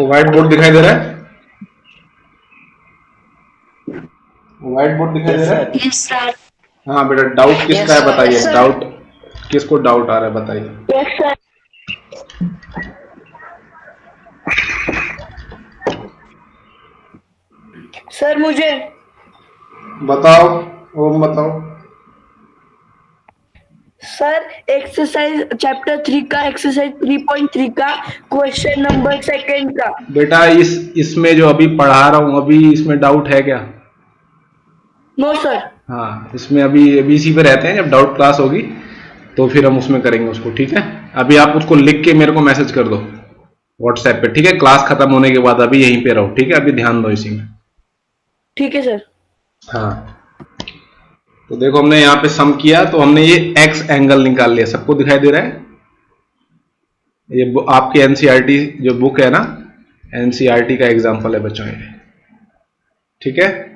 White board दिखाई दे रहा है? व्हाइट बोर्ड दिखाई दे रहा है? Yes sir. हाँ बेटा, डाउट किसका है बताइए, डाउट किसको डाउट आ रहा है बताइए। Yes sir. सर मुझे बताओ, ओम बताओ। सर एक्सरसाइज चैप्टर 3 का एक्सरसाइज 3.3 का क्वेश्चन नंबर सेकंड का। बेटा इसमें जो अभी पढ़ा रहा हूं, अभी इसमें डाउट है क्या? No sir. हाँ, इसमें अभी अभी इसी पे रहते हैं, जब डाउट क्लास होगी तो फिर हम उसमें करेंगे उसको, ठीक है? अभी आप उसको लिख के मेरे को मैसेज कर दो व्हाट्सएप पे, ठीक है? क्लास खत्म होने के बाद अभी यहीं पे रहो, ठीक है? अभी ध्यान दो इसी में। ठीक है सर। हाँ, तो देखो हमने यहाँ पे सम किया, तो हमने ये एक्स एंगल निकाल लिया। सबको दिखाई दे रहा है? ये आपके एनसीईआरटी जो बुक है ना, एनसीईआरटी का एग्जाम्पल है बच्चों ये, ठीक है?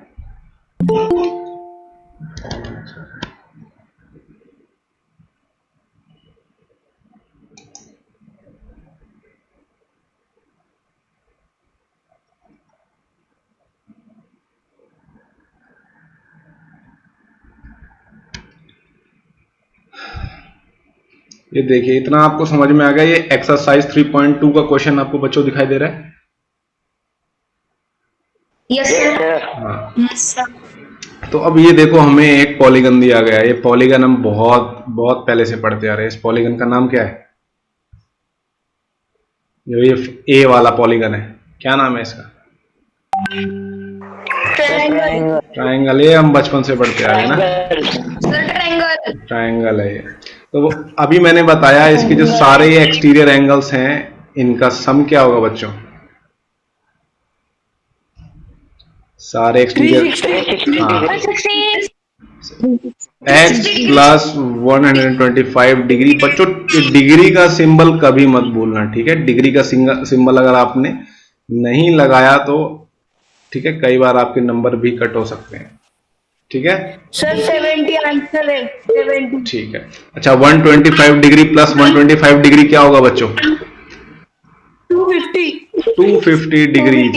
ये देखिए, इतना आपको समझ में आ गया। ये एक्सरसाइज 3.2 का क्वेश्चन आपको बच्चों दिखाई दे रहा है? Yes sir. हाँ, यस सर। तो अब ये देखो, हमें एक पॉलीगन दिया गया है। ये पॉलीगन हम बहुत बहुत पहले से पढ़ते आ रहे हैं। इस पॉलीगन का नाम क्या है? जो ये ए वाला पॉलीगन है, क्या नाम है इसका? ट्रायंगल। ट्रायंगल। ये हम बचपन से पढ़ते आ रहे हैं ना, सर ट्रायंगल। ट्रायंगल है ये। तो अभी मैंने बताया इसके जो सारे एक्सटीरियर एंगल्स हैं, इनका सम क्या होगा बच्चों? सारे एक्सटीरियर, हाँ, x प्लस 125 डिग्री। बच्चों डिग्री का सिंबल कभी मत भूलना, ठीक है? डिग्री का सिंबल अगर आपने नहीं लगाया तो ठीक है, कई बार आपके नंबर भी कट हो सकते हैं, ठीक है? सर 70 आंसर है, 70। ठीक है। अच्छा, 125 डिग्री प्लस 125 डिग्री क्या होगा बच्चों? 250। 250 डिग्री,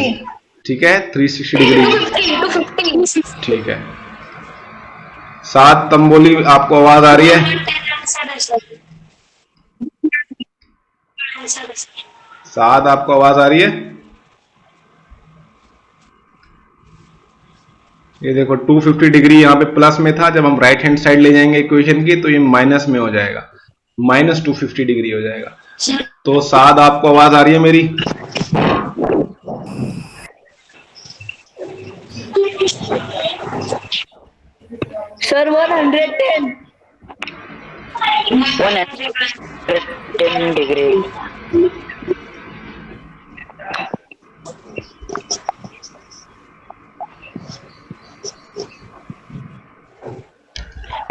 ठीक है? 360 डिग्री, 250। ठीक है। 7 तंबोली, आपको आवाज आ रही है? 7 आपको आवाज आ रही है? ये देखो 250 डिग्री यहाँ पे प्लस में था, जब हम राइट हैंड साइड ले जाएंगे इक्वेशन की तो ये माइनस में हो जाएगा, माइनस 250 डिग्री हो जाएगा। तो 7 आपको आवाज आ रही है मेरी? Sir 110। 110 degree.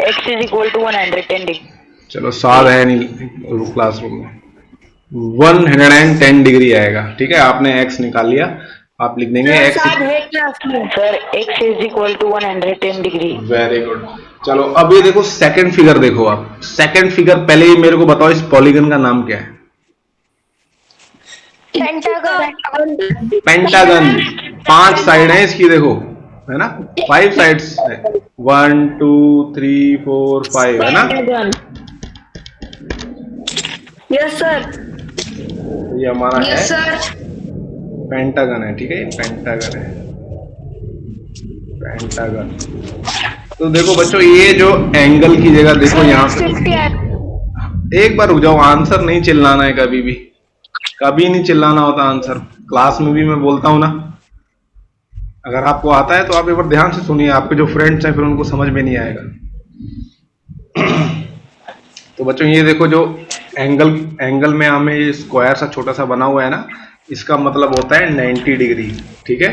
x is equal to 110 degree. चलो 7 है नहीं क्लासरूम में, 110 डिग्री आएगा, ठीक है? आपने x निकाल लिया, आप लिख देंगे x। Sir x is equal to 110 degree. Very good. चलो अब ये देखो सेकंड फिगर देखो आप। सेकंड फिगर, पहले ये मेरे को बताओ इस पॉलीगन का नाम क्या है? पेंटागन। 5 साइड है इसकी, देखो, है ना? 5 साइड्स है, 1 2 3 4 5, है ना? Yes sir. ये हमारा है यस सर। पेंटागन है, ठीक है? ये पेंटागन है, पेंटागन। तो देखो बच्चों, ये जो एंगल की जगह देखो यहाँ पे, एक बार रुक जाओ, आंसर नहीं चिल्लाना है कभी भी, कभी नहीं चिल्लाना होता आंसर। क्लास में भी मैं बोलता हूं ना, अगर आपको आता है तो आप एक बार ध्यान से सुनिए, आपके जो फ्रेंड्स हैं फिर उनको समझ में नहीं आएगा। तो बच्चों ये देखो, जो एंगल में हमें ये स्क्वायर सा छोटा सा बना हुआ है ना, इसका मतलब होता है 90 डिग्री, ठीक है?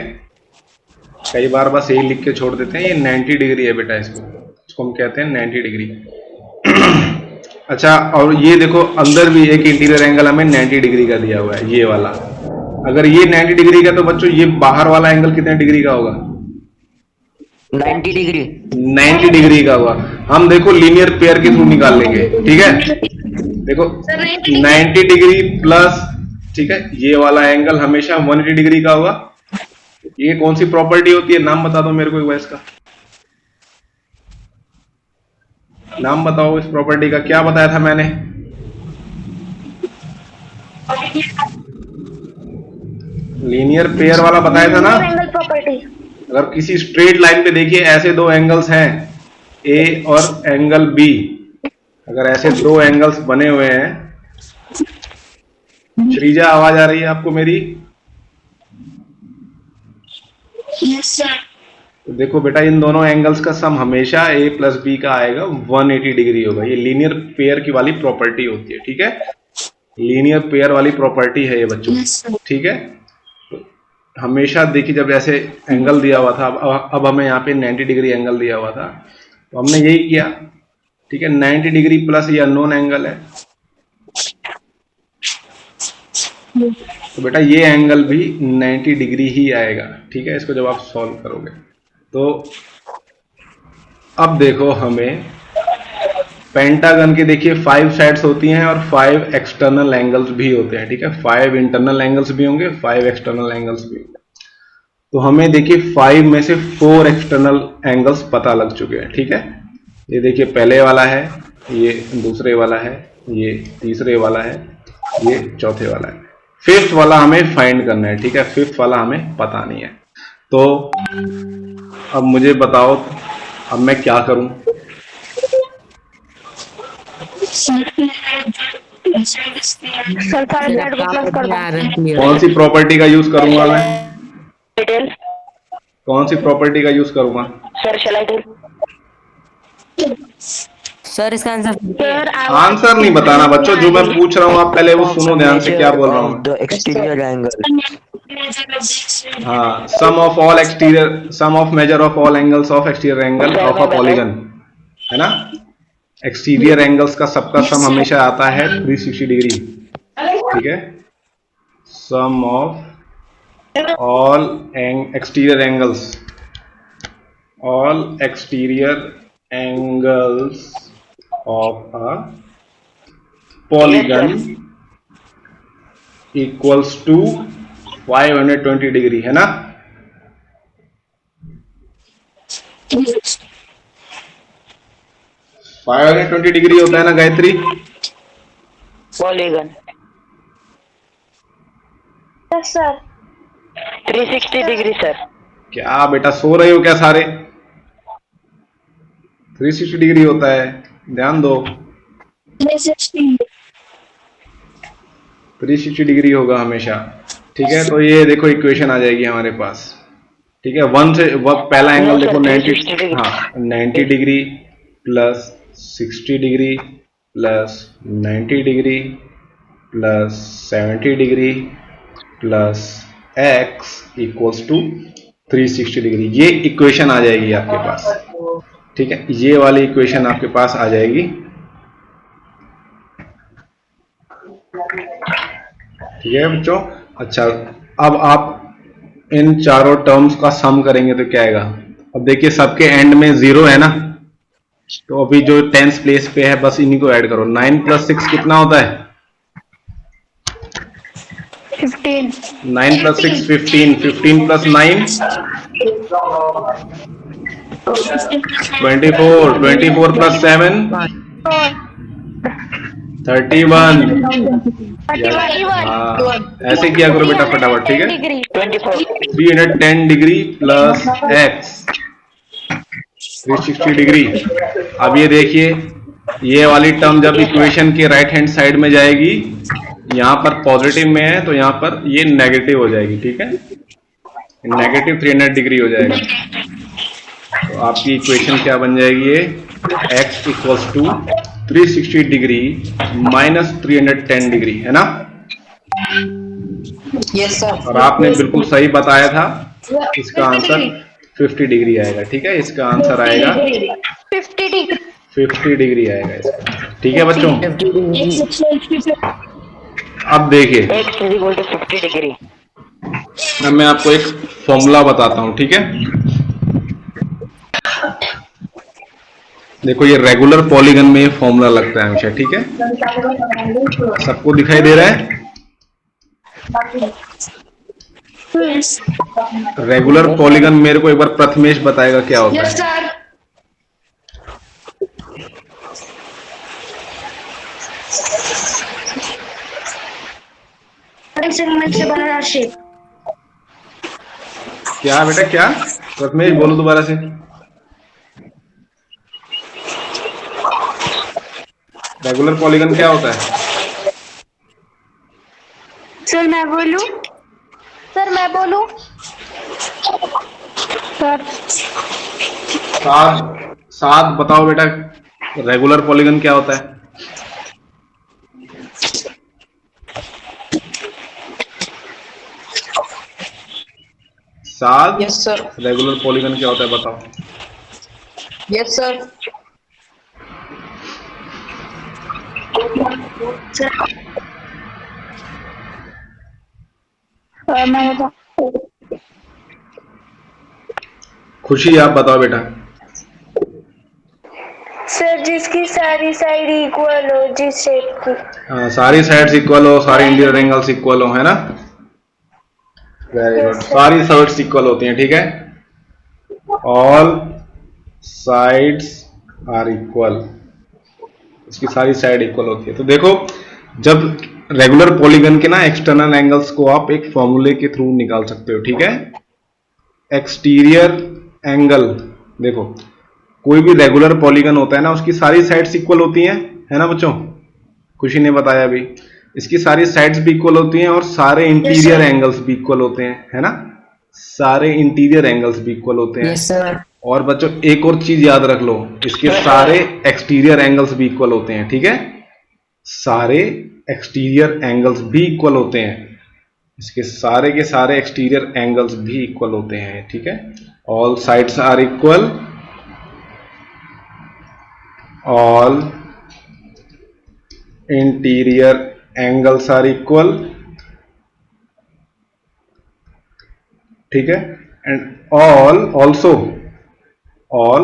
कई बार बस यही लिख के छोड़ देते हैं, ये 90 डिग्री है बेटा, इसको हम कहते हैं 90 डिग्री। अच्छा, और ये देखो अंदर भी एक इंटीरियर एंगल हमें 90 डिग्री का दिया हुआ है, ये वाला। अगर ये 90 डिग्री का, तो बच्चों ये बाहर वाला एंगल कितने डिग्री का होगा? 90 डिग्री। 90 डिग्री का होगा। हम देखो लीनियर पेयर के थ्रू निकाल लेंगे, ठीक है? देखो 90 डिग्री प्लस ठीक है, ये वाला एंगल हमेशा 180 डिग्री का होगा। ये कौन सी प्रॉपर्टी होती है, नाम बता दो मेरे को एक बार इसका नाम बताओ। इस प्रॉपर्टी का क्या बताया था मैंने? लीनियर पेयर वाला बताया था ना। Angle property. अगर किसी स्ट्रेट लाइन पे देखिए ऐसे दो एंगल्स हैं ए और एंगल बी, अगर ऐसे दो एंगल्स बने हुए हैं, श्रीजा आवाज आ रही है आपको मेरी? तो देखो बेटा, इन दोनों एंगल्स का सम हमेशा a प्लस बी का आएगा, 180 डिग्री होगा। ये लीनियर पेयर की वाली प्रॉपर्टी होती है, ठीक है, लीनियर पेयर वाली प्रॉपर्टी है ये बच्चों, ठीक है। तो हमेशा देखिए, जब ऐसे एंगल दिया हुआ था, अब हमें यहाँ पे 90 डिग्री एंगल दिया हुआ था, तो हमने यही किया, ठीक है। 90 डिग्री प्लस ये अननोन एंगल है, तो बेटा ये एंगल भी 90 डिग्री ही आएगा, ठीक है, इसको जब आप सॉल्व करोगे। तो अब देखो, हमें पेंटागन के देखिए 5 साइड्स होती हैं और 5 एक्सटर्नल एंगल्स भी होते हैं, ठीक है, 5 इंटरनल एंगल्स भी होंगे, 5 एक्सटर्नल एंगल्स भी होंगे। तो हमें देखिए 5 में से 4 एक्सटर्नल एंगल्स पता लग चुके हैं, ठीक है। ये देखिए पहले वाला है, ये दूसरे वाला है, ये तीसरे वाला है, ये चौथे वाला है, फिफ्थ वाला हमें फाइंड करना है, ठीक है, फिफ्थ वाला हमें पता नहीं है। तो अब मुझे बताओ, अब मैं क्या करूं? कौन सी प्रॉपर्टी का यूज करूंगा मैं? कौन सी प्रॉपर्टी का यूज करूंगा? Sir shall I tell? Sir इसका आंसर आंसर नहीं बताना बच्चों, जो मैं पूछ रहा हूँ आप पहले वो सुनो ध्यान से, क्या बोल रहा हूँ। The exterior angle. हाँ, sum of measure of all angles of exterior angle of a polygon, है ना। एक्सटीरियर एंगल्स का सबका सम हमेशा आता है 360 डिग्री, ठीक है। Sum of all exterior angles of a polygon equals to 520 degree, है ना। Yes. 520 डिग्री होता है ना Gayatri? Polygon. Sir 360 degree sir. क्या बेटा सो रहे हो क्या सारे? 360 डिग्री होता है, ध्यान दो। 360 डिग्री होगा हमेशा, ठीक है। तो ये देखो इक्वेशन आ जाएगी हमारे पास, ठीक है। वन से पहला एंगल देखो 90, हाँ 90 degree plus 60 degree plus 90 degree plus 70 degree plus x equals to 360 degree. ये इक्वेशन आ जाएगी आपके पास, ठीक है, ये वाली इक्वेशन आपके पास आ जाएगी, ठीक है बच्चों। अच्छा, अब आप इन चारों टर्म्स का सम करेंगे तो क्या आएगा? अब देखिए सबके एंड में 0 है ना, तो अभी जो 10th प्लेस पे है बस इन्हीं को ऐड करो। 9 प्लस 6 कितना होता है? 15। 9 प्लस 6 15, 15 प्लस 9 24, 24 प्लस 7 31। हाँ, ऐसे किया करो बेटा फटाफट, ठीक है। 310 डिग्री प्लस x 360 डिग्री। अब ये देखिए, ये वाली टर्म जब इक्वेशन के राइट हैंड साइड में जाएगी, यहाँ पर पॉजिटिव में है तो यहाँ पर ये नेगेटिव हो जाएगी, ठीक है, नेगेटिव 300 डिग्री हो जाएगा। तो आपकी इक्वेशन क्या बन जाएगी? ये x equals to 360 degree minus 310 degree, है ना। Yes sir. और आपने बिल्कुल सही बताया था, इसका आंसर 50 डिग्री आएगा, ठीक है, इसका आंसर आएगा 50 डिग्री आएगा इसका, ठीक है बच्चों। अब देखिए, x is equal to 50 degree. अब मैं आपको एक फॉर्मूला बताता हूं, ठीक है। देखो ये रेगुलर पॉलीगन में ये फॉर्मूला लगता है हमेशा, ठीक है, सबको दिखाई दे रहा है? रेगुलर पॉलीगन मेरे को एक बार प्रथमेश बताएगा क्या होता यस है। सर। सेगमेंट से बना शेप। क्या बेटा क्या? प्रथमेश बोलो दोबारा से। रेगुलर पॉलीगन क्या होता है? सर मैं बोलूं? सर सात सात बताओ बेटा, रेगुलर पॉलीगन क्या होता है? सात। Yes sir. रेगुलर पॉलीगन क्या होता है बताओ। Yes sir. मैं बता। खुशी आप बताओ बेटा। सर जिसकी सारी साइड इक्वल हो, जिस शेप की। हाँ, सारी साइड्स इक्वल हो, सारे इंटीरियर एंगल्स इक्वल हो, है ना? Very good. सारी साइड्स इक्वल होती हैं, ठीक है। ऑल साइड्स आर इक्वल, इसकी सारी साइड इक्वल होती है। तो देखो, जब रेगुलर पॉलीगन के ना एक्सटर्नल एंगल्स को आप एक फॉर्मूले के थ्रू निकाल सकते हो, ठीक है। एक्सटीरियर एंगल, देखो कोई भी रेगुलर पॉलीगन होता है ना, उसकी सारी साइड्स इक्वल होती हैं, है ना बच्चों? खुशी ने बताया अभी, इसकी सारी साइड्स भी इक्वल होती हैं और सारे इंटीरियर एंगल्स भी इक्वल होते हैं, है ना? सारे इंटीरियर एंगल्स भी इक्वल होते हैं। Yes sir. और बच्चों एक और चीज याद रख लो, इसके सारे एक्सटीरियर एंगल्स भी इक्वल होते हैं, ठीक है। सारे एक्सटीरियर एंगल्स भी इक्वल होते हैं, इसके सारे के सारे एक्सटीरियर एंगल्स भी इक्वल होते हैं, ठीक है। All sides are equal, all interior angles are equal, ठीक है। And all also all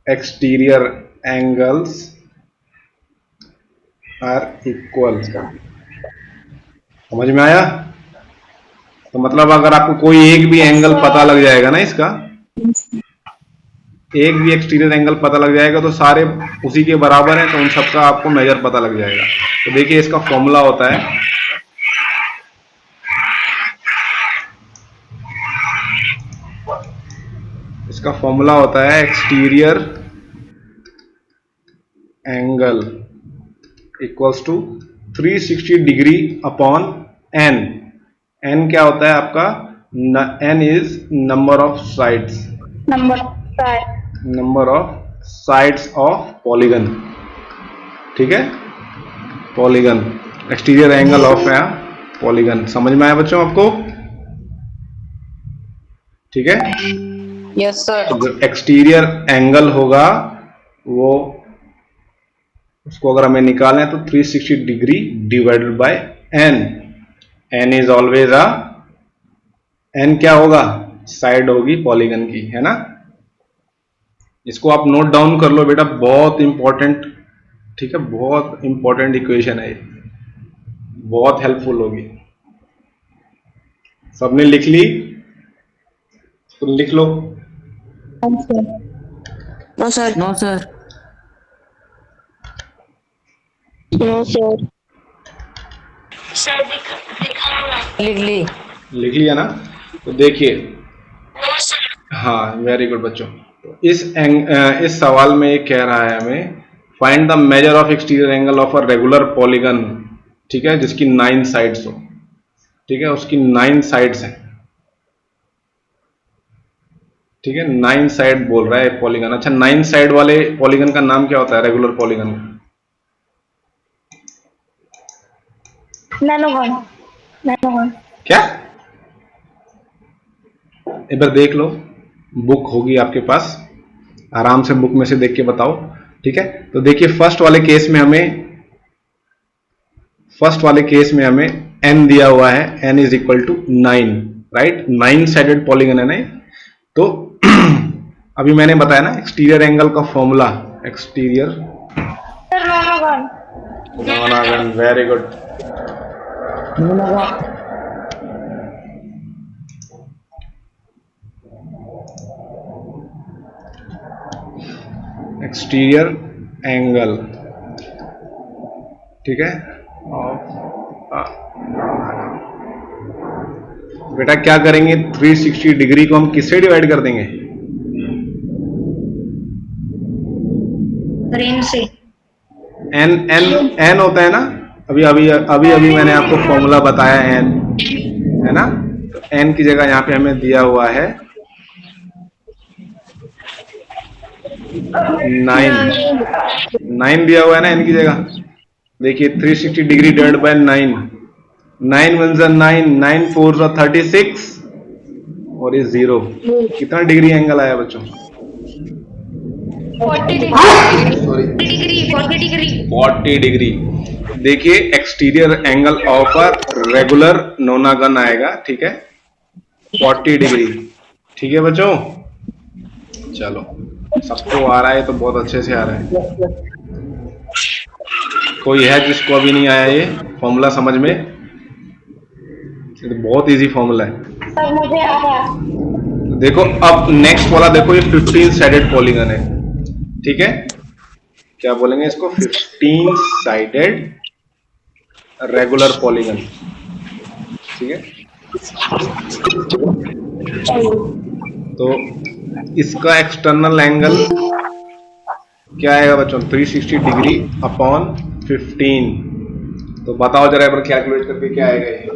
exterior angles are equal. समझ में आया? तो मतलब अगर आपको कोई एक भी एंगल पता लग जाएगा ना, इसका एक भी एक्सटीरियर एंगल पता लग जाएगा तो सारे उसी के बराबर हैं, तो उन सबका आपको मेजर पता लग जाएगा। तो देखिए इसका फॉर्मूला होता है, इसका फॉर्मूला होता है exterior angle equals to 360 degree upon N. N क्या होता है आपका? N is number of sides, number of sides of polygon, ठीक है। Polygon, exterior angle of polygon. समझ में आया बच्चों आपको? ठीक है। Yes sir. तो जो एक्सटीरियर एंगल होगा वो, उसको अगर हमें निकालना है तो 360 degree divided by N. N is always N क्या होगा? साइड होगी पॉलीगन की, है ना। इसको आप नोट डाउन कर लो बेटा, बहुत इंपॉर्टेंट, ठीक है, बहुत इंपॉर्टेंट इक्वेशन है ये, बहुत हेल्पफुल होगी। सबने लिख ली? तो लिख लो। No sir. No sir. लिख ली। लिख लिया ना? तो देखिए, हाँ वेरी गुड बच्चों। तो इस सवाल में ये कह रहा है हमें, find the measure of exterior angle of a regular polygon, ठीक है, जिसकी 9 साइड्स हो, ठीक है, उसकी 9 साइड्स हैं, ठीक है, 9 साइड बोल रहा है पॉलीगन। अच्छा, 9 साइड वाले पॉलीगन का नाम क्या होता है रेगुलर पॉलीगन का? नैनोगन। क्या? एक बार देख लो, बुक होगी आपके पास, आराम से बुक में से देख के बताओ, ठीक है। तो देखिए फर्स्ट वाले केस में हमें n दिया हुआ है, n is equal to 9, right. 9 sided polygon है ना। तो अभी मैंने बताया ना एक्सटीरियर एंगल का formula, exterior nonagon, very good. Exterior angle, ठीक है। बेटा क्या करेंगे, 360 डिग्री को हम किससे डिवाइड कर देंगे? रेन से। एन एन एन होता है ना, अभी अभी अभी अभी मैंने आपको फॉर्मूला बताया एन, है ना। तो एन की जगह यहाँ पे हमें दिया हुआ है 9 दिया हुआ है ना एन की जगह। देखिए 360 डिग्री डिवाइड बाय 9, 9 वन जा 9, 9 4 जा 36 और ये 0। कितना डिग्री एंगल आया बच्चों? 40 डिग्री। Sorry 40 degree. 40 डिग्री। देखिए exterior angle of a regular नोनागन आएगा, ठीक है, 40 डिग्री। ठीक है बच्चों, चलो सबको आ रहा है तो बहुत अच्छे से आ रहा है। कोई है जिसको अभी नहीं आया ये फॉर्मूला समझ में? ये तो बहुत इजी फॉर्मूला है। सर मुझे आ रहा। देखो अब नेक्स्ट वाला देखो, ये 15 साइडेड पॉलीगन है, ठीक है। क्या बोलेंगे इसको? 15 साइडेड रेगुलर पॉलीगन, ठीक है। तो इसका एक्सटर्नल एंगल क्या आएगा बच्चों? 360 डिग्री अपॉन 15। तो बताओ जरा एक बार कैलकुलेट करके क्या आएगा ये?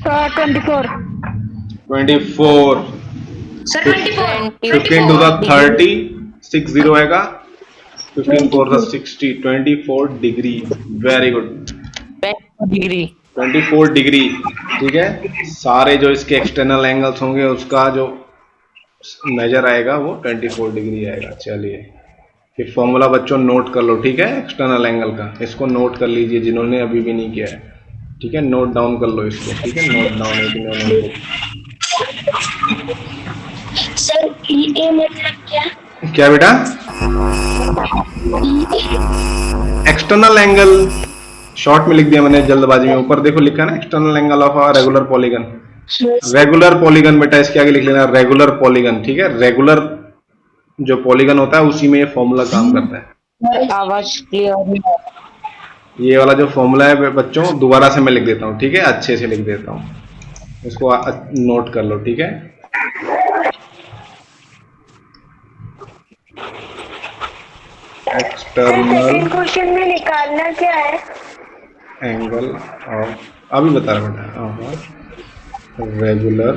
सर 24। 24। सर 24। 15 टू द 30, 60 आएगा, 15 4 the 60, 24 degree. Very good, degree 24 degree, ठीक है। सारे जो इसके एक्सटर्नल एंगल्स होंगे उसका जो मेजर आएगा वो 24 डिग्री आएगा। चलिए फिर फॉर्मूला बच्चों नोट कर लो, ठीक है, एक्सटर्नल एंगल का। इसको नोट कर लीजिए जिन्होंने अभी भी नहीं किया है, ठीक है, नोट डाउन कर लो इसको, ठीक है, नोट डाउन। सर EA मतलब क्या? क्या बेटा? एक्सटर्नल एंगल शॉर्ट में लिख दिया मैंने जल्दबाजी में, ऊपर देखो लिखा ना external angle of a regular polygon. Regular polygon बेटा इसके आगे लिख लेना रेगुलर पॉलीगन, ठीक है। रेगुलर जो पॉलीगन होता है उसी में ये फॉर्मूला काम करता है। आवाज क्लियर। ये वाला जो फॉर्मूला है बच्चों दोबारा से मैं लिख देता हूँ, ठीक है, अच्छे से लिख देता हूँ, इसको नोट कर लो, ठीक है। एक्सटर्नल क्वेश्चन में निकालना क्या है? एंगल ऑफ, अभी बता रहा बेटा, regular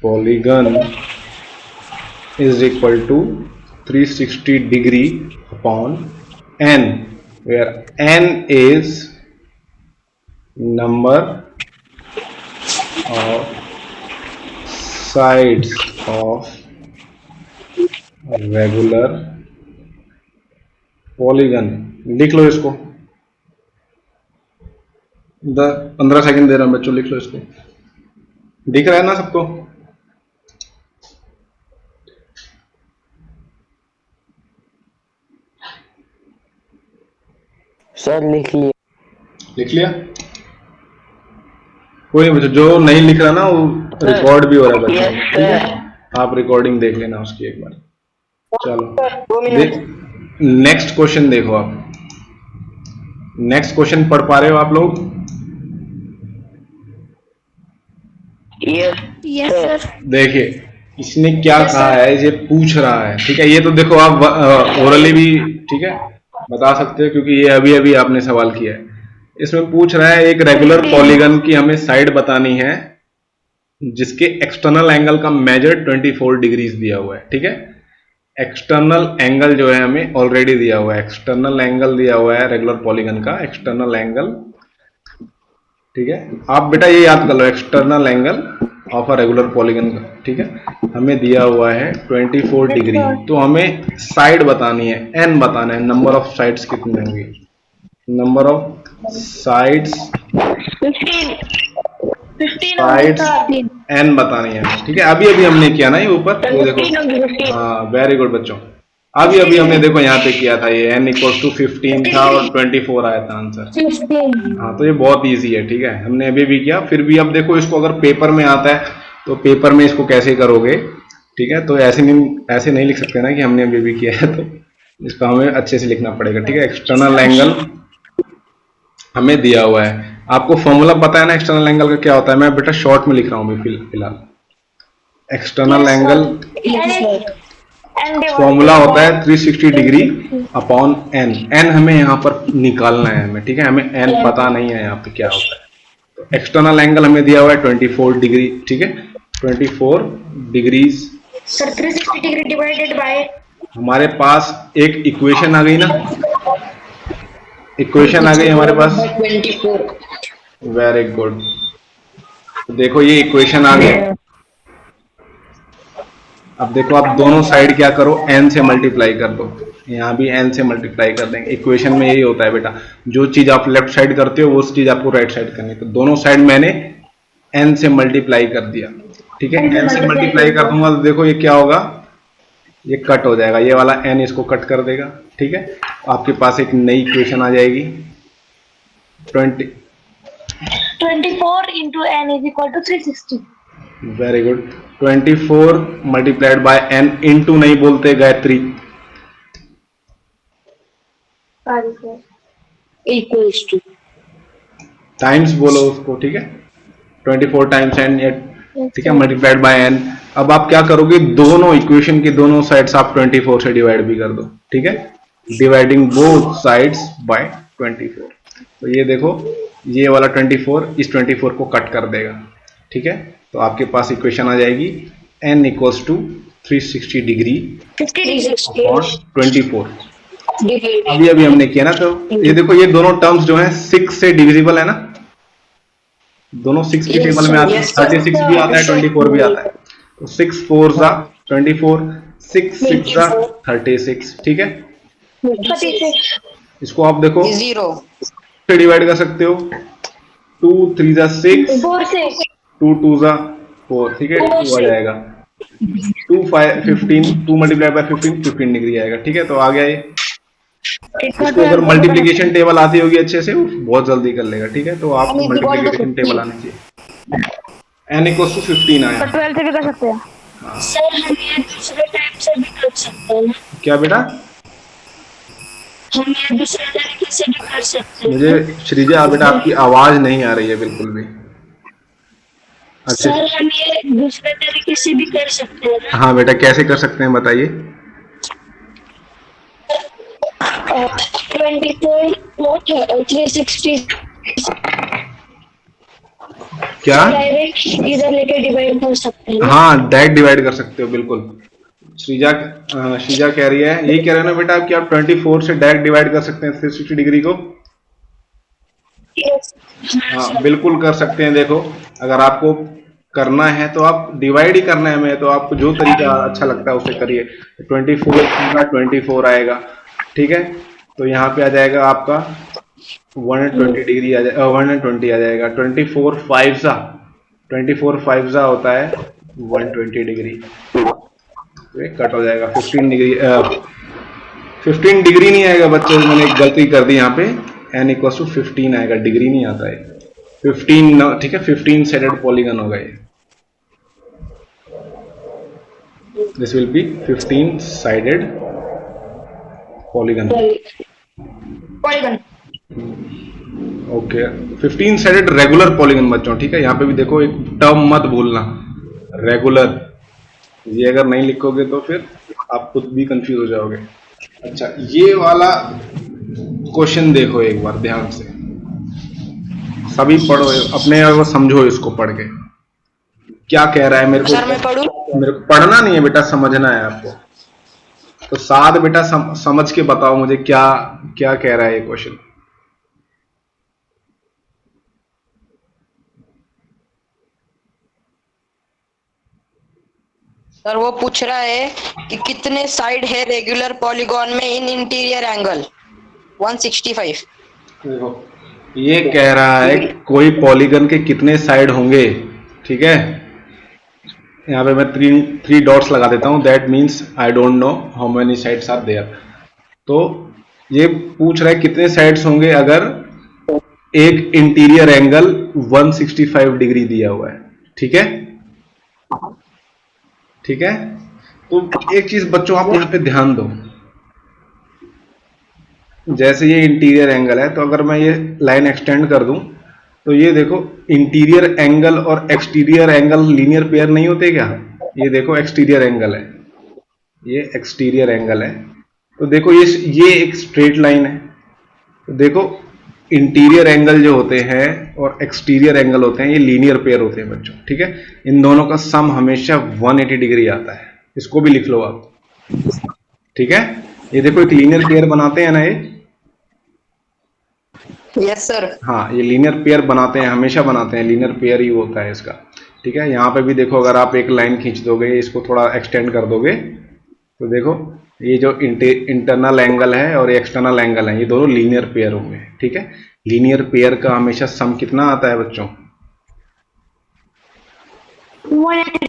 polygon is equal to 360 degree upon n, where n is number of sides of regular polygon. लिख लो इसको, 15 सेकंड दे रहा हूं बच्चों, लिख लो इसको। दिख रहा है ना सबको? सर लिख लिए। लिख लिया? कोई नहीं बच्चों, जो नहीं लिख रहा ना वो रिकॉर्ड भी हो रहा है बच्चों, ठीक है, आप रिकॉर्डिंग देख लेना उसकी एक बार। चलो नेक्स्ट क्वेश्चन देखो आप। नेक्स्ट क्वेश्चन पढ़ पा रहे हो आप लोग? Yes sir. देखिए इसने क्या कहा है, ये पूछ रहा है, ठीक है। ये तो देखो आप ओरली भी, ठीक है, बता सकते हो क्योंकि ये अभी अभी आपने सवाल किया है। इसमें पूछ रहा है एक रेगुलर पॉलीगन की हमें साइड बतानी है जिसके एक्सटर्नल एंगल का मेजर 24 डिग्रीज दिया हुआ है, ठीक है। एक्सटर्नल एंगल जो है हमें ऑलरेडी दिया हुआ है, एक्सटर्नल एंगल दिया हुआ है रेगुलर पॉलीगन का, एक्सटर्नल एंगल, ठीक है। आप बेटा ये याद कर लो, external angle of a regular polygon का, ठीक है, हमें दिया हुआ है 24 डिग्री। तो हमें साइड बतानी है, एन बताना है, नंबर ऑफ साइड्स कितने होंगे, number of sides 15 sides N बतानी है, ठीक है। अभी अभी हमने किया ना ये ऊपर, ये देखो, हाँ वेरी गुड बच्चों, अभी अभी हमने देखो यहाँ पे किया था, ये n इक्वल्स टू 15 था और 24 आया था आंसर। 15 हाँ तो ये बहुत इजी है, ठीक है, हमने अभी भी किया। फिर भी अब देखो इसको अगर पेपर में आता है तो पेपर में इसको कैसे करोगे, ठीक है, तो ऐसे नहीं लिख सकते ना कि हमने अभी भी किया है, तो इसको हमें अच्छे से लिखना पड़ेगा, ठीक है। एक्सटर्नल एंगल हमें दिया हुआ है, आपको फॉर्मूला पता है ना एक्सटर्नल एंगल का क्या होता है, मैं बेटा शॉर्ट में लिख रहा हूँ अभी फिलहाल। एक्सटर्नल एंगल फॉर्मूला होता है 360 डिग्री अपॉन एन। एन हमें यहाँ पर निकालना है हमें, ठीक है, हमें एन पता नहीं है यहाँ पे क्या होता है। तो एक्सटर्नल एंगल हमें दिया हुआ है 24 डिग्री, ठीक है, 24 degrees. Sir 360 degree divided bye, हमारे पास एक इक्वेशन आ गई ना, इक्वेशन आ गई हमारे पास, 24। Very good. तो देखो ये इक्वेशन आ गई। अब देखो आप दोनों साइड क्या करो, n से मल्टीप्लाई कर दो, यहाँ भी n से मल्टीप्लाई कर देंगे। इक्वेशन में यही होता है बेटा, जो चीज आप लेफ्ट साइड करते हो वो चीज आपको राइट साइड करनी है। तो दोनों साइड मैंने n से मल्टीप्लाई कर दिया, ठीक है, n से मल्टीप्लाई कर दूंगा तो देखो ये क्या होगा, ये कट हो जाएगा, ये वाला n इसको कट कर देगा, ठीक है। आपके पास एक नई इक्वेशन आ जाएगी 24 into n is equal to 360। Very good. 24 multiplied by n into नहीं बोलते गायत्री, इक्वल्स टू टाइम्स बोलो उसको, ठीक है, 24 टाइम्स n, ठीक है, मल्टीप्लाइड बाय n। अब आप क्या करोगे, दोनों इक्वेशन की दोनों साइड्स आप 24 से डिवाइड भी कर दो, ठीक है, डिवाइडिंग बोथ साइड्स बाय 24। तो ये देखो ये वाला 24 इस 24 को कट कर देगा, ठीक है। तो आपके पास इक्वेशन आ जाएगी n इक्वल्स टू 360 डिग्री 50 और 24। अभी अभी हमने किया ना, तो ये देखो ये दोनों टर्म्स जो हैं 6 से डिविजिबल है ना, दोनों 6 की टेबल में आते हैं, 36 भी आता है 24 भी आता है। तो 6 4 जा 24, 6 6 जा 36, ठीक है। 36 इसको आप देखो जीरो से डिवाइड कर सकते हो, 2 3 जा 6, 4 से 2 2 जा 4, ठीक है, 2 आ जाएगा, 2 5 15, 2 मल्टीप्लाई बाय 15 15 डिग्री आएगा, ठीक है। तो आ गया ये। इसको अगर मल्टीप्लिकेशन टेबल आती होगी अच्छे से, वो बहुत जल्दी कर लेगा, ठीक है। तो आपको मल्टीप्लिकेशन टेबल आनी चाहिए। n इक्वल्स टू 15 आया। 12 से भी कर सकते हैं। सर हम ये दूसरे टाइप से भी कर सकते हैं ना, क्या बेटा? हम ये दूसरे तरीके से भी कर सकते हैं। मुझे श्रीजा बेटा आपकी आवाज नहीं आ रही है बिल्कुल भी। अच्छा सर हम ये दूसरे तरीके से भी कर सकते हैं ना, हाँ बेटा, कैसे कर सकते हैं बताइए। 24 को 360 क्या? डायरेक्ट इधर लेके डिवाइड कर सकते हैं ना? हाँ डायरेक्ट डिवाइड कर सकते हो, बिल्कुल। श्रीजा कह रही है, यही कह रहे हैं ना बेटा कि आप 24 से डायरेक्ट डिवाइड कर सकते हैं 360 डिग्री को। Yes. हाँ बिल्कुल कर सकते हैं। देखो अगर आपको करना है तो आप डिवाइड ही करना है हमें, तो आपको जो तरीका अच्छा लगता है उसे करिए। 24 आएगा, ठीक है। तो यहाँ पे आ जाएगा आपका 120 डिग्री आ जाएगा, 120 आ जाएगा। 24 5 जा होता है 120 डिग्री, तो ये कट हो जाएगा 15 डिग्री। 15 डिग्री नहीं आएगा बच्चों, मैंने एक गलती कर दी यहाँ पे, n इक्वल टू 15 आएगा, डिग्री नहीं आता है। 15, ठीक है, 15 साइडेड पॉलीगन होगा ये। This will be 15 sided polygon. Okay, 15 sided regular polygon बच्चों, ठीक है। यहाँ पे भी देखो एक टर्म मत भूलना, रेगुलर। ये अगर नहीं लिखोगे तो फिर आप खुद भी कंफ्यूज हो जाओगे। अच्छा ये वाला क्वेश्चन देखो एक बार ध्यान से, सभी पढ़ो, अपने आप को समझो इसको पढ़ के क्या कह रहा है। मेरे सर मैं पढ़ूं? को मेरे को पढ़ना नहीं है बेटा, समझना है आपको। तो साथ बेटा समझ के बताओ मुझे क्या क्या कह रहा है ये क्वेश्चन। सर वो पूछ रहा है कि कितने साइड है रेगुलर पॉलीगॉन में इन इंटीरियर एंगल 165। देखो ये कह रहा है कोई पॉलीगन के कितने साइड होंगे, ठीक है। यहाँ पे मैं थ्री डॉट्स लगा देता हूँ, that means I don't know how many sides are there. तो ये पूछ रहा है कितने साइड्स होंगे अगर एक इंटीरियर एंगल 165 डिग्री दिया हुआ है। ठीक है, ठीक है। तो एक चीज बच्चों आप यहाँ पे ध्यान दो, जैसे ये इंटीरियर एंगल है, तो अगर मैं ये लाइन एक्सटेंड कर दूं तो ये देखो इंटीरियर एंगल और एक्सटीरियर एंगल लीनियर पेयर नहीं होते क्या? ये देखो एक्सटीरियर एंगल है, ये एक्सटीरियर एंगल है, तो देखो ये एक स्ट्रेट लाइन है। तो देखो इंटीरियर एंगल जो होते हैं और एक्सटीरियर एंगल होते हैं ये लीनियर पेयर होते हैं बच्चों। ठीक है, इन दोनों का सम हमेशा 180 डिग्री आता है, इसको भी लिख लो आप। ठीक है, ये देखो एक लीनियर पेयर बनाते हैं ना ये। Yes sir. हाँ, ये लीनियर पेयर बनाते हैं, हमेशा बनाते हैं, लीनियर पेयर ही होता है इसका। ठीक है, यहाँ पे भी देखो अगर आप एक लाइन खींच दोगे, इसको थोड़ा एक्सटेंड कर दोगे, तो देखो ये जो इंटरनल एंगल है और एक्सटर्नल एंगल है, ये दोनों लीनियर पेयर होंगे। ठीक है, लीनियर पेयर का हमेशा सम कितना आता है बच्चों? 180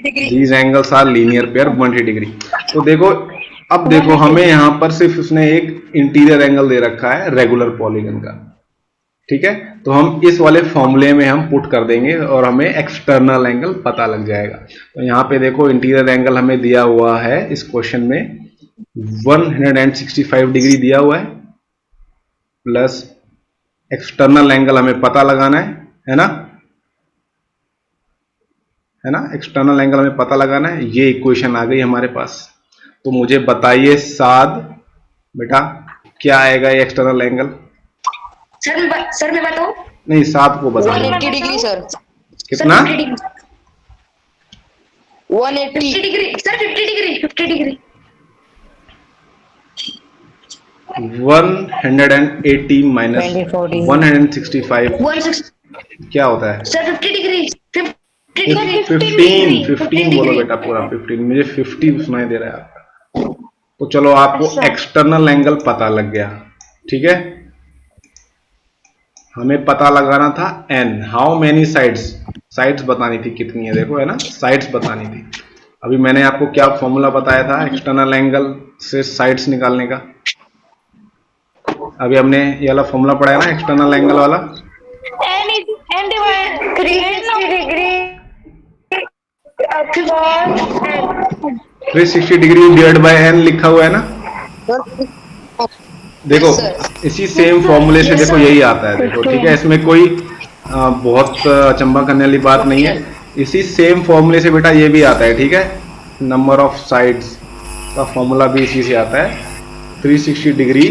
degree. These angles are linear pair 180 degree. तो देखो अब देखो हमें यहाँ पर सिर्फ उसने एक इंटीरियर एंगल दे रखा है रेगुलर पॉलीगन का। ठीक है, तो हम इस वाले फॉर्मूले में हम पुट कर देंगे और हमें एक्सटर्नल एंगल पता लग जाएगा। तो यहाँ पे देखो इंटीरियर एंगल हमें दिया हुआ है इस क्वेश्चन में 165 डिग्री दिया हुआ है, प्लस एक्सटर्नल एंगल हमें पता लगाना है ना, है ना, एक्सटर्नल एंगल हमें पता लगाना है। ये इक्वेशन आ गई हमारे पास। तो मुझे बताइए साद बेटा क्या आएगा ये एक्सटर्नल एंगल? सर मैं बताऊं? नहीं, साद को बताइए 180 डिग्री सर। कितना? 180 डिग्री सर, 50 डिग्री 180 माइनस 165 क्या होता है? सर 50 डिग्री 15 बोलो बेटा, पूरा 15। मुझे 50 सुनाई दे रहा है आपका। तो चलो आपको एक्सटर्नल एंगल पता लग गया। ठीक है, हमें पता लगाना था n, how many sides, sides बतानी थी कितनी है, देखो है ना, साइड्स बतानी थी। अभी मैंने आपको क्या फॉर्मूला बताया था एक्सटर्नल एंगल से साइड्स निकालने का? अभी हमने ये वाला फॉर्मूला पढ़ा है ना एक्सटर्नल एंगल वाला। n divided 360 degree 360 degree divide by n लिखा हुआ है ना। देखो इसी सेम फॉर्मूले से देखो यही आता है, देखो। ठीक है, इसमें कोई बहुत अचंभा करने वाली बात नहीं है। इसी सेम फॉर्मूले से बेटा ये भी आता है। ठीक है, नंबर ऑफ साइड्स का फॉर्मूला भी इसी से आता है, 360 degree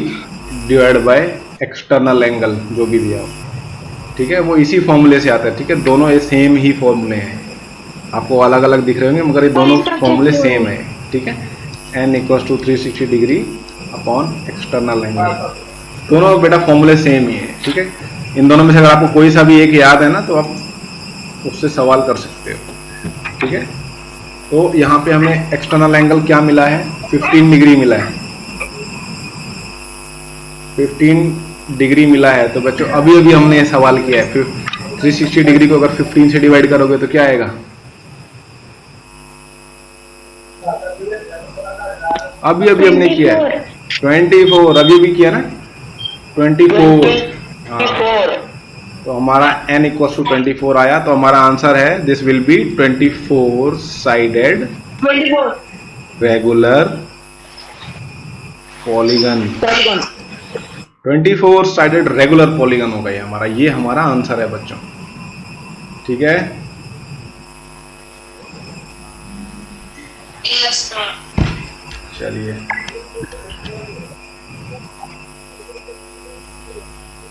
divide by external angle जो भी दिया हो। ठीक है, वो इसी फॉर्मूले से आता है। ठीक है, दोनों ये सेम ही फॉर्मूले हैं, आपको अलग अलग दिख रहे होंगे मगर ये दोनों फॉर्मूले सेम है। ठीक है, n equal to 360 degree upon external angle, दोनों बेटा फॉर्मूले सेम ही है। ठीक है, इन दोनों में से अगर आपको कोई सा भी एक याद है ना तो आप उससे सवाल कर सकते हो। ठीक है, तो यहाँ पे हमें एक्सटर्नल एंगल क्या मिला है? 15 डिग्री मिला है, 15 डिग्री मिला है। तो बच्चों अभी अभी हमने ये सवाल किया है, 360 डिग्री को अगर 15 से डिवाइड करोगे तो क्या आएगा? अभी अभी हमने किया है 24, अभी भी किया ना 24। हाँ, तो हमारा n इक्वल टू 24 आया। तो हमारा आंसर है this will be 24 sided regular polygon. 24 sided regular polygon होगा ये हमारा, ये हमारा आंसर है बच्चों। ठीक है, चलिए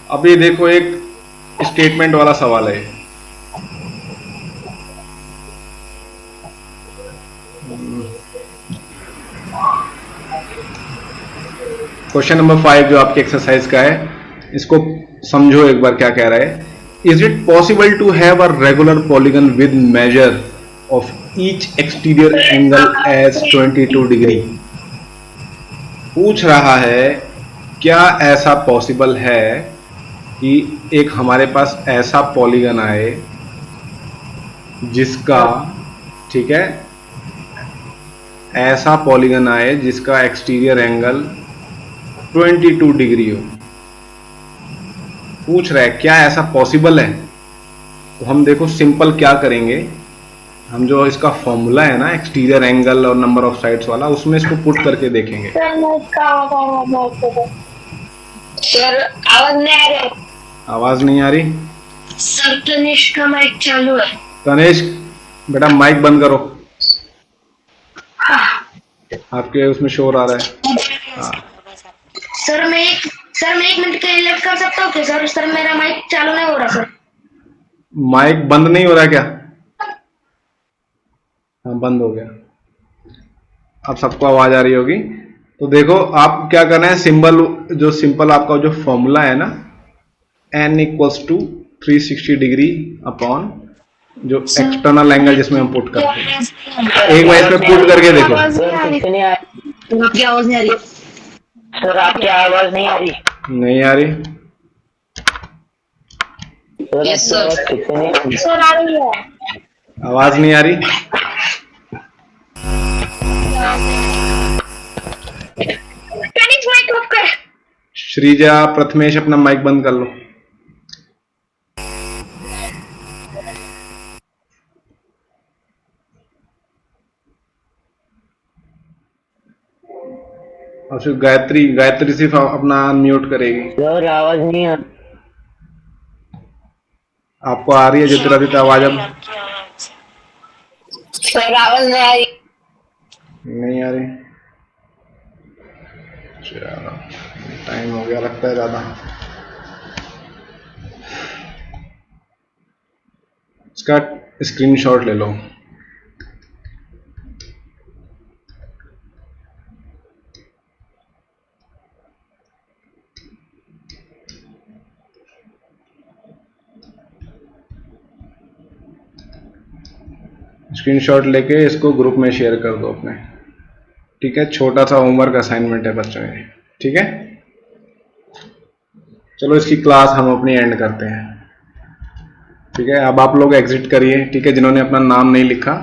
अभी देखो एक स्टेटमेंट वाला सवाल है। क्वेश्चन नंबर 5 जो आपकी एक्सरसाइज का है, इसको समझो एक बार क्या कह रहा है। Is it possible to have a regular polygon with measure of each exterior angle as 22 degree. पूछ रहा है क्या ऐसा पॉसिबल है कि एक हमारे पास ऐसा पॉलीगन आए जिसका, ठीक है, ऐसा पॉलीगन आए जिसका एक्सटीरियर एंगल 22 डिग्री हो। पूछ रहा है क्या ऐसा पॉसिबल है? तो हम देखो सिंपल क्या करेंगे, हम जो इसका फॉर्मूला है ना एक्सटीरियर एंगल और नंबर ऑफ साइड्स वाला, उसमें इसको पुट करके देखेंगे। सर मैं इसका सर आवाज नहीं आ रही। आवाज नहीं आ रही? सर तनिष्क का माइक चालू है। तनिष्क बेटा माइक बंद करो, आपके उसमें शोर आ रहा है। सर मैं एक मिनट के लिए लेट कर सकता हूँ क्या सर? सर मेरा माइक चालू नहीं हो रहा सर। माइक बंद नहीं हो रहा क्या? हाँ बंद हो गया, अब सबको आवाज आ रही होगी। तो देखो आप क्या करना है, सिंबल जो सिंपल आपका जो फॉर्मूला है ना, n equals to 360 degree upon जो एक्सटर्नल एंगल जिसमें हम पुट करते हैं। एक बार इसमें पुट करके देखो। आपकी आवाज नहीं आ रही सर, आपकी आवाज नहीं आ रही। नहीं आ रही? Yes sir. सर आ रही है। आवाज नहीं आ रही? तनिष्क माइक ऑफ कर। श्रीजा प्रथमेश अपना माइक बंद कर लो। और फिर गायत्री सिर्फ अपना अनम्यूट करेगी। सर आवाज नहीं आ रही। आपको आ रही है ज्योतिरादित्य आवाज? अब सर आवाज नहीं आ रही। नहीं आ रही? चलो टाइम हो गया लगता है ज्यादा। इसका स्क्रीनशॉट ले लो। स्क्रीनशॉट लेके इसको ग्रुप में शेयर कर दो अपने, ठीक है? छोटा सा होमवर्क असाइनमेंट है बच्चों के, ठीक है? चलो इसकी क्लास हम अपनी एंड करते हैं, ठीक है? अब आप लोग एग्जिट करिए, ठीक है? जिन्होंने अपना नाम नहीं लिखा